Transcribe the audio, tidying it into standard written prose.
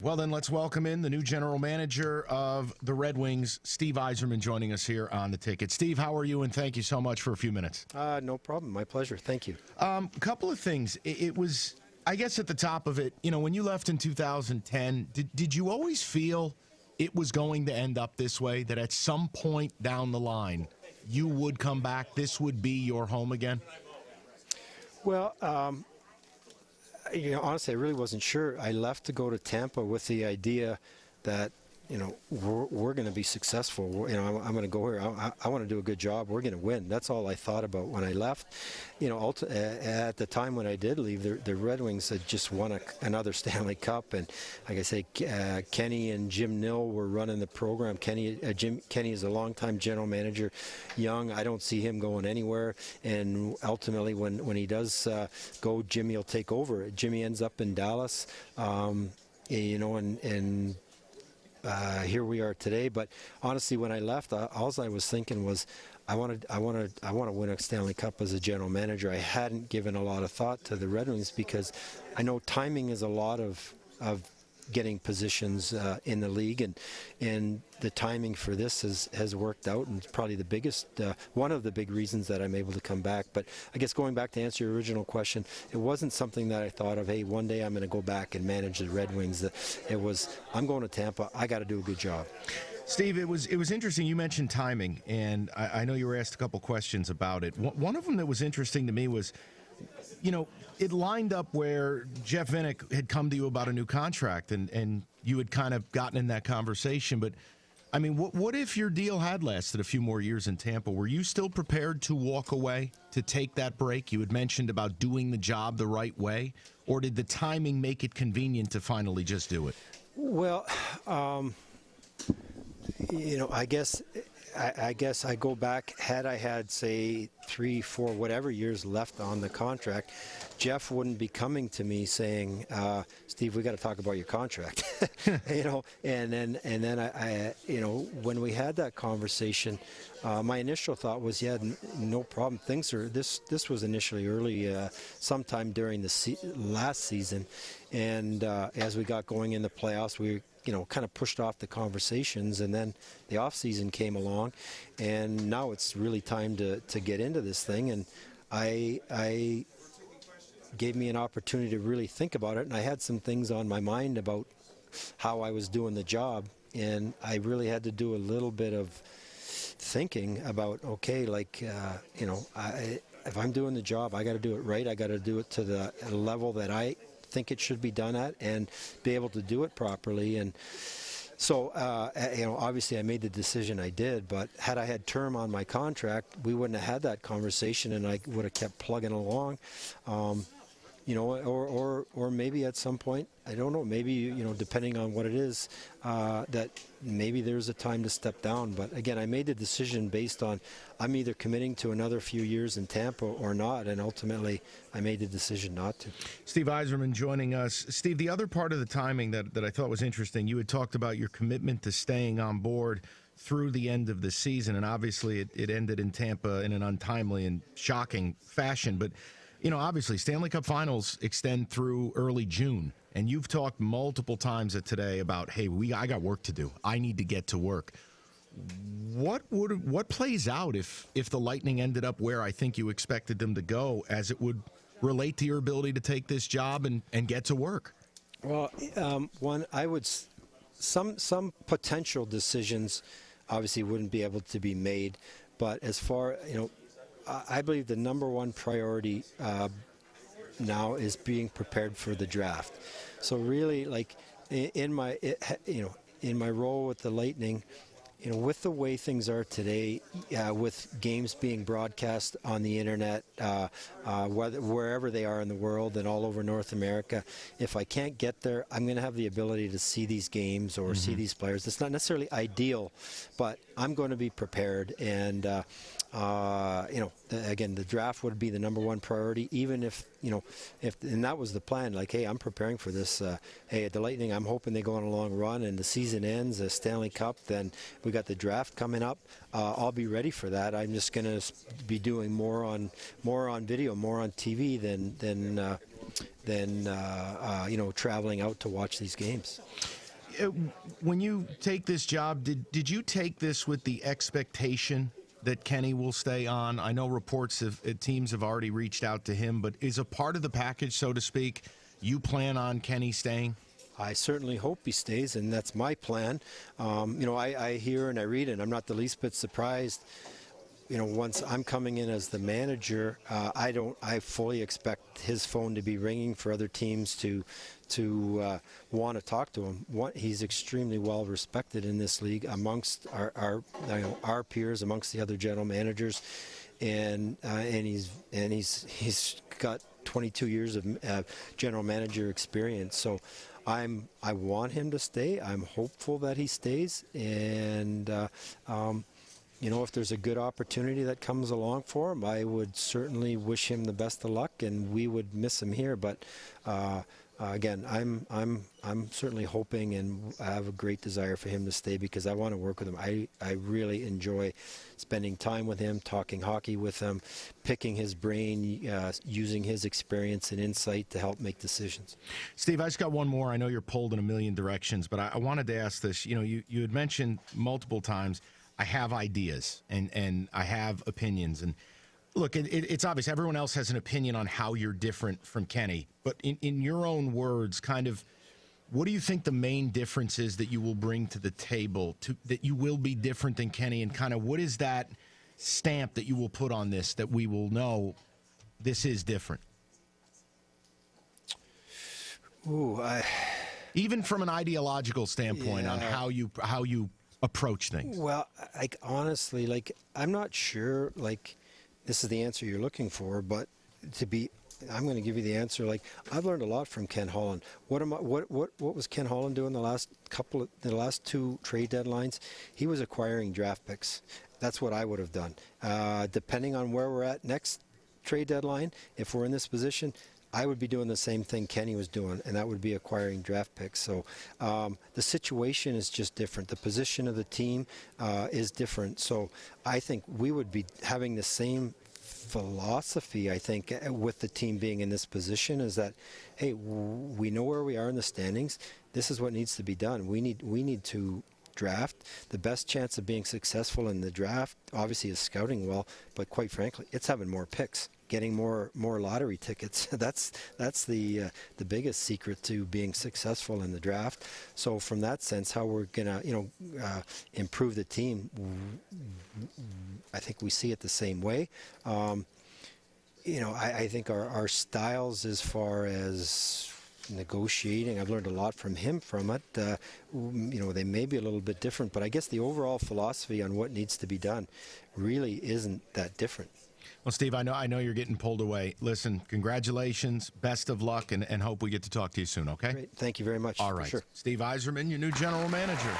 Well, then let's welcome in the new general manager of the Red Wings, Steve Yzerman, joining us here on The Ticket. Steve, how are you? And thank you so much for a few minutes. No problem. My pleasure. Thank you. Couple of things. It was, I guess at the top of it, when you left in 2010, did you always feel it was going to end up this way, that at some point down the line you would come back, this would be your home again? Well, honestly, I really wasn't sure. I left to go to Tampa with the idea that, we're going to be successful. I'm going to go here. I want to do a good job. We're going to win. That's all I thought about when I left. At the time when I did leave, the Red Wings had just won another Stanley Cup, and like I say, Kenny and Jim Nill were running the program. Kenny is a longtime general manager. Young, I don't see him going anywhere. And ultimately, when he does go, Jimmy will take over. Jimmy ends up in Dallas, here we are today. But honestly, when I left, all I was thinking was, I want to win a Stanley Cup as a general manager. I hadn't given a lot of thought to the Red Wings because I know timing is a lot of getting positions in the league, and the timing for this has worked out, and it's probably the biggest, one of the big reasons that I'm able to come back. But I guess going back to answer your original question, it wasn't something that I thought of, hey, one day I'm going to go back and manage the Red Wings. It was, I'm going to Tampa, I got to do a good job. Steve, it was interesting. You mentioned timing, and I know you were asked a couple questions about it. One of them that was interesting to me was, it lined up where Jeff Vinik had come to you about a new contract, and you had kind of gotten in that conversation. But, I mean, what if your deal had lasted a few more years in Tampa? Were you still prepared to walk away, to take that break? You had mentioned about doing the job the right way, or did the timing make it convenient to finally just do it? Well, I guess I go back, had I had, say, 3, 4, whatever years left on the contract, Jeff wouldn't be coming to me saying, Steve, we got to talk about your contract. And then I when we had that conversation, my initial thought was, no problem. This was initially early, sometime during the last season, and as we got going in the playoffs, we kind of pushed off the conversations, and then the off season came along, and now it's really time to get into this thing. And I gave me an opportunity to really think about it, and I had some things on my mind about how I was doing the job, and I really had to do a little bit of thinking about, okay, if I'm doing the job, I got to do it right. I got to do it to the level that I think it should be done at, and be able to do it properly. And so obviously I made the decision I did, but had I had term on my contract, we wouldn't have had that conversation, and I would have kept plugging along. Or maybe at some point, I don't know, maybe, depending on what it is, that maybe there's a time to step down. But again, I made the decision based on, I'm either committing to another few years in Tampa or not, and ultimately I made the decision not to. Steve Yzerman joining us. Steve, the other part of the timing that I thought was interesting, you had talked about your commitment to staying on board through the end of the season, and obviously it ended in Tampa in an untimely and shocking fashion. But obviously, Stanley Cup Finals extend through early June, and you've talked multiple times today about, hey, I got work to do. I need to get to work. What plays out if the Lightning ended up where I think you expected them to go, as it would relate to your ability to take this job and get to work? Well, some potential decisions obviously wouldn't be able to be made, but as far, I believe the number one priority now is being prepared for the draft. So really, in my role with the Lightning, with the way things are today, with games being broadcast on the internet, wherever they are in the world and all over North America, if I can't get there, I'm going to have the ability to see these games or see these players. It's not necessarily ideal, but I'm going to be prepared. And again, the draft would be the number one priority, even if and that was the plan. Like, hey, I'm preparing for this. Hey, at the Lightning, I'm hoping they go on a long run and the season ends, a Stanley Cup. Then we got the draft coming up. I'll be ready for that. I'm just going to be doing more on video, more on TV than traveling out to watch these games. When you take this job, did you take this with the expectation that Kenny will stay on? I know reports of teams have already reached out to him, but is a part of the package, so to speak, you plan on Kenny staying? I certainly hope he stays, and that's my plan. I hear and I read, and I'm not the least bit surprised. Once I'm coming in as the manager, I fully expect his phone to be ringing for other teams to want to talk to him. He's extremely well respected in this league amongst our peers, amongst the other general managers, and he's got 22 years of general manager experience. So I want him to stay. I'm hopeful that he stays, and if there's a good opportunity that comes along for him, I would certainly wish him the best of luck, and we would miss him here. But again, I'm certainly hoping, and I have a great desire for him to stay because I want to work with him. I really enjoy spending time with him, talking hockey with him, picking his brain, using his experience and insight to help make decisions. Steve, I just got one more. I know you're pulled in a million directions, but I wanted to ask this. You had mentioned multiple times, I have ideas and I have opinions. And look, it's obvious everyone else has an opinion on how you're different from Kenny. But in your own words, kind of, what do you think the main difference is that you will bring to the table, that you will be different than Kenny? And kind of what is that stamp that you will put on this that we will know this is different? Even from an ideological standpoint, on how you approach things. Well, honestly, I'm not sure, this is the answer you're looking for, but I'm going to give you the answer. I've learned a lot from Ken Holland. What was Ken Holland doing the last two trade deadlines? He was acquiring draft picks. That's what I would have done. Depending on where we're at next trade deadline, if we're in this position, I would be doing the same thing Kenny was doing, and that would be acquiring draft picks. So the situation is just different. The position of the team is different. So I think we would be having the same philosophy, I think, with the team being in this position, is that, hey, we know where we are in the standings. This is what needs to be done. We need to draft. The best chance of being successful in the draft, obviously, is scouting well, but quite frankly, it's having more picks, getting more lottery tickets. That's the biggest secret to being successful in the draft. So from that sense, how we're gonna improve the team, I think we see it the same way. I think our styles as far as negotiating, I've learned a lot from him from it. They may be a little bit different, but I guess the overall philosophy on what needs to be done really isn't that different. Well, Steve, I know you're getting pulled away. Listen, congratulations, best of luck, and hope we get to talk to you soon, okay? Great. Thank you very much. All right. Sure. Steve Yzerman, your new general manager.